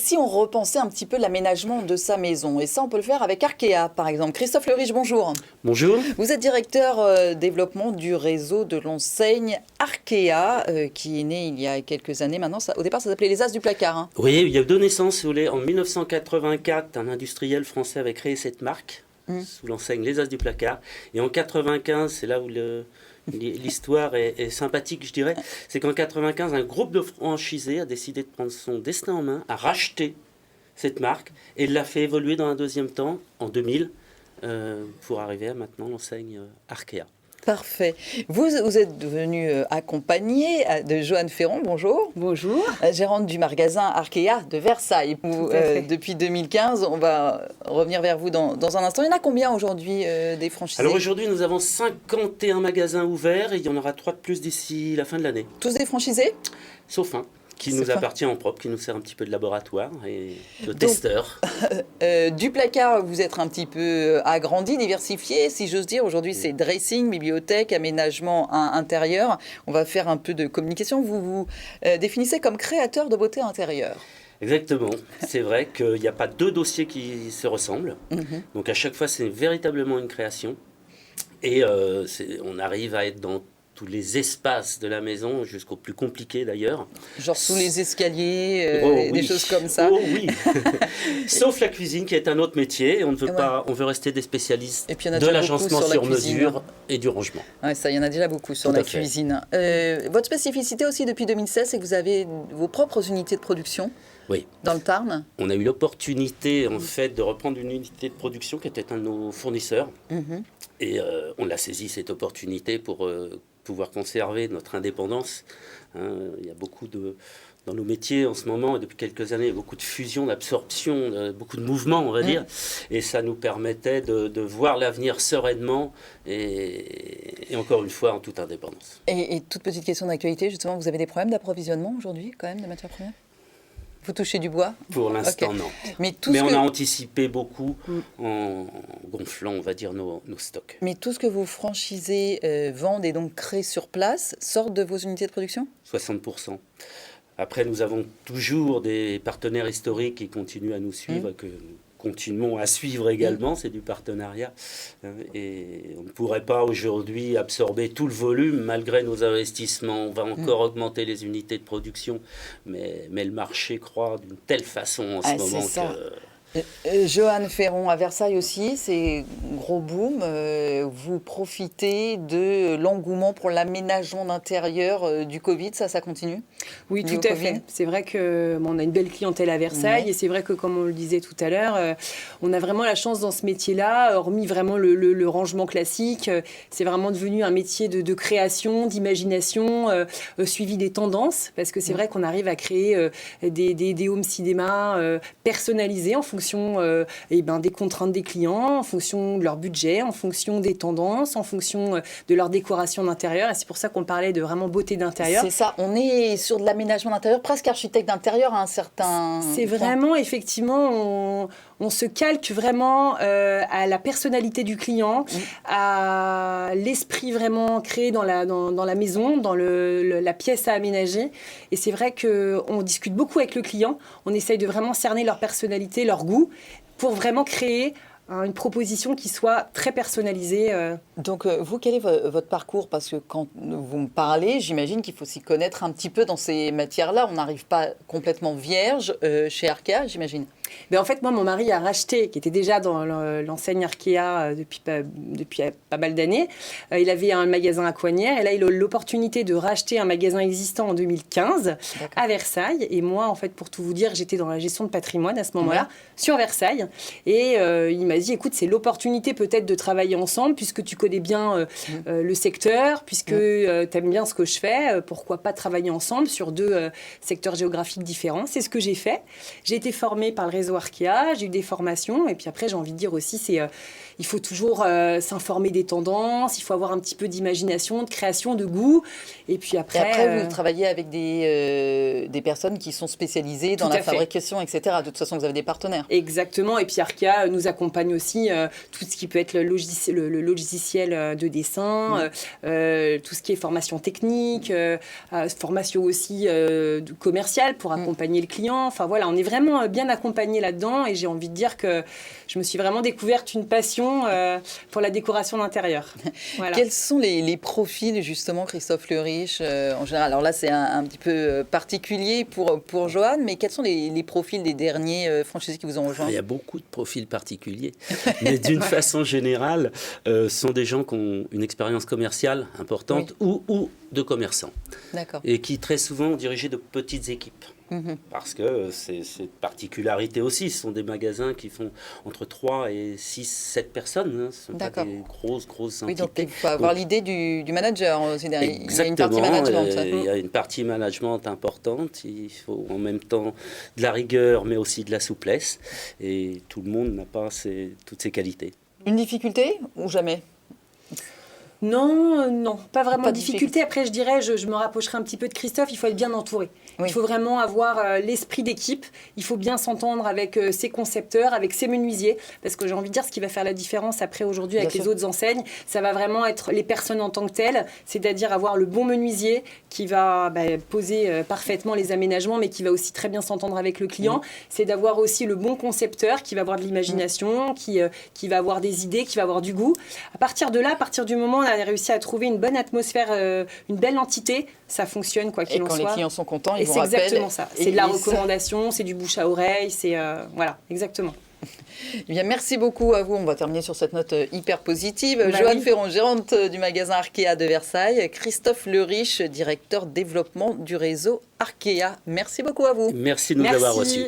si on repensait un petit peu l'aménagement de sa maison? Et ça, on peut le faire avec Arkea, par exemple. Christophe Leriche, bonjour. Bonjour. Vous êtes directeur développement du réseau de l'enseigne Arkea, qui est né il y a quelques années maintenant. Au départ, ça s'appelait les As du placard. Hein. Oui, il y a eu deux naissances, si vous voulez. En 1984, un industriel français avait créé cette marque sous l'enseigne les As du placard. Et en 95, c'est là où l'histoire est sympathique, je dirais. C'est qu'en 95, un groupe de franchisés a décidé de prendre son destin en main, a racheté cette marque et l'a fait évoluer dans un deuxième temps, en 2000, pour arriver à maintenant l'enseigne Arkea. Parfait. Vous êtes devenu accompagné de Joanne Ferron, bonjour. Bonjour. Gérante du magasin Arkea de Versailles. Depuis 2015, on va revenir vers vous dans un instant. Il y en a combien aujourd'hui des franchisés? Alors aujourd'hui, nous avons 51 magasins ouverts et il y en aura 3 de plus d'ici la fin de l'année. Tous des franchisés? Sauf un qui nous appartient en propre, qui nous sert un petit peu de laboratoire et de testeur. Du placard, vous êtes un petit peu agrandi, diversifié, si j'ose dire. Aujourd'hui, c'est dressing, bibliothèque, aménagement intérieur. On va faire un peu de communication. Vous vous définissez comme créateur de beauté intérieure. Exactement. C'est vrai qu'il n'y a pas deux dossiers qui se ressemblent. Donc à chaque fois, c'est véritablement une création. Et on arrive à être dans tous les espaces de la maison, jusqu'au plus compliqué d'ailleurs. Genre sous les escaliers, des choses comme ça. Oh oui. Sauf la cuisine qui est un autre métier. On ne veut pas, on veut rester des spécialistes de l'agencement sur mesure et du rangement. Ouais, ça, il y en a déjà beaucoup sur la cuisine. Votre spécificité aussi depuis 2016, c'est que vous avez vos propres unités de production. Oui. Dans le Tarn. On a eu l'opportunité en fait de reprendre une unité de production qui était un de nos fournisseurs. Et on l'a saisi cette opportunité pour pouvoir conserver notre indépendance. Il y a beaucoup dans nos métiers en ce moment, et depuis quelques années, il y a beaucoup de fusion, d'absorption, beaucoup de mouvements, on va dire. Et ça nous permettait de voir l'avenir sereinement et encore une fois en toute indépendance. Et toute petite question d'actualité, justement, vous avez des problèmes d'approvisionnement aujourd'hui, quand même, de matières premières? Vous touchez du bois? Pour l'instant, non. Mais on a anticipé beaucoup en gonflant, on va dire, nos stocks. Mais tout ce que vos franchisés vendent et donc créent sur place sortent de vos unités de production? 60%. Après, nous avons toujours des partenaires historiques qui continuent à nous suivre, que nous continuons à suivre également, c'est du partenariat. Et on ne pourrait pas aujourd'hui absorber tout le volume malgré nos investissements. On va encore augmenter les unités de production, mais le marché croît d'une telle façon en ce moment que... Joanne Ferron, à Versailles aussi, c'est gros boom. Vous profitez de l'engouement pour l'aménagement d'intérieur du Covid, ça continue? Oui, tout à fait. C'est vrai qu'on a une belle clientèle à Versailles et c'est vrai que, comme on le disait tout à l'heure, on a vraiment la chance dans ce métier-là, hormis vraiment le rangement classique, c'est vraiment devenu un métier de création, d'imagination, suivi des tendances, parce que c'est vrai qu'on arrive à créer des home cinéma personnalisés en fonction des contraintes des clients, en fonction de leur budget, en fonction des tendances, en fonction de leur décoration d'intérieur. Et c'est pour ça qu'on parlait de vraiment beauté d'intérieur. C'est ça, on est sur de l'aménagement d'intérieur, presque architecte d'intérieur à un certain... C'est vraiment, effectivement, on se calque vraiment à la personnalité du client, à l'esprit vraiment créé dans la maison, dans la pièce à aménager. Et c'est vrai qu'on discute beaucoup avec le client, on essaye de vraiment cerner leur personnalité, leur goût, pour vraiment créer une proposition qui soit très personnalisée. Donc, vous, quel est votre parcours? Parce que quand vous me parlez, j'imagine qu'il faut s'y connaître un petit peu dans ces matières-là. On n'arrive pas complètement vierge chez Arkea, j'imagine. En fait, moi, mon mari a racheté, qui était déjà dans l'enseigne Arkea depuis pas mal d'années. Il avait un magasin à Coignières et là, il a eu l'opportunité de racheter un magasin existant en 2015 à Versailles. Et moi, en fait, pour tout vous dire, j'étais dans la gestion de patrimoine à ce moment-là, sur Versailles. Et il m'a dit, écoute, c'est l'opportunité peut-être de travailler ensemble, puisque tu connais bien le secteur, puisque tu aimes bien ce que je fais, pourquoi pas travailler ensemble sur deux secteurs géographiques différents. C'est ce que j'ai fait. J'ai été formée par le réseau Arkea, j'ai eu des formations. Et puis après, j'ai envie de dire aussi, il faut toujours s'informer des tendances, il faut avoir un petit peu d'imagination, de création, de goût. Et puis après... vous travaillez avec des personnes qui sont spécialisées dans la fabrication, etc. De toute façon, vous avez des partenaires. Exactement. Et puis Arkea nous accompagne aussi tout ce qui peut être le logiciel de dessin, tout ce qui est formation technique, formation aussi commerciale pour accompagner le client. Enfin voilà, on est vraiment bien accompagné là-dedans et j'ai envie de dire que je me suis vraiment découverte une passion pour la décoration d'intérieur. Voilà. Quels sont les profils justement, Christophe Leriche, en général? Alors là, c'est un petit peu particulier pour Joanne, mais quels sont les profils des derniers franchisés qui vous ont rejoint? Il y a beaucoup de profils particuliers, mais d'une façon générale, ce sont des gens qui ont une expérience commerciale importante ou de commerçants. D'accord. Et qui très souvent ont dirigé de petites équipes. Parce que c'est cette particularité aussi. Ce sont des magasins qui font entre 3 et 6, 7 personnes. Hein. Ce sont pas des grosses entités. Oui, donc il faut avoir l'idée du manager. Exactement. Il y a une partie management. Il y a une partie management importante. Il faut en même temps de la rigueur, mais aussi de la souplesse. Et tout le monde n'a pas toutes ces qualités. Une difficulté ou jamais? Non, pas vraiment de difficulté. Après, je dirais, je me rapprocherai un petit peu de Christophe, il faut être bien entouré. Oui. Il faut vraiment avoir l'esprit d'équipe. Il faut bien s'entendre avec ses concepteurs, avec ses menuisiers. Parce que j'ai envie de dire, ce qui va faire la différence après aujourd'hui avec les autres enseignes, ça va vraiment être les personnes en tant que telles. C'est-à-dire avoir le bon menuisier qui va poser parfaitement les aménagements, mais qui va aussi très bien s'entendre avec le client. C'est d'avoir aussi le bon concepteur qui va avoir de l'imagination, qui va avoir des idées, qui va avoir du goût. À partir de là, à partir du moment où on a réussi à trouver une bonne atmosphère, une belle entité, ça fonctionne quoi qu'il en soit. Et quand les clients sont contents, ils vous rappellent. C'est exactement ça. C'est de la recommandation, c'est du bouche à oreille, c'est voilà, exactement. Eh bien, merci beaucoup à vous. On va terminer sur cette note hyper positive. Joanne Ferron, gérante du magasin Arkea de Versailles. Christophe Leriche, directeur développement du réseau Arkea. Merci beaucoup à vous. Merci de nous avoir reçus.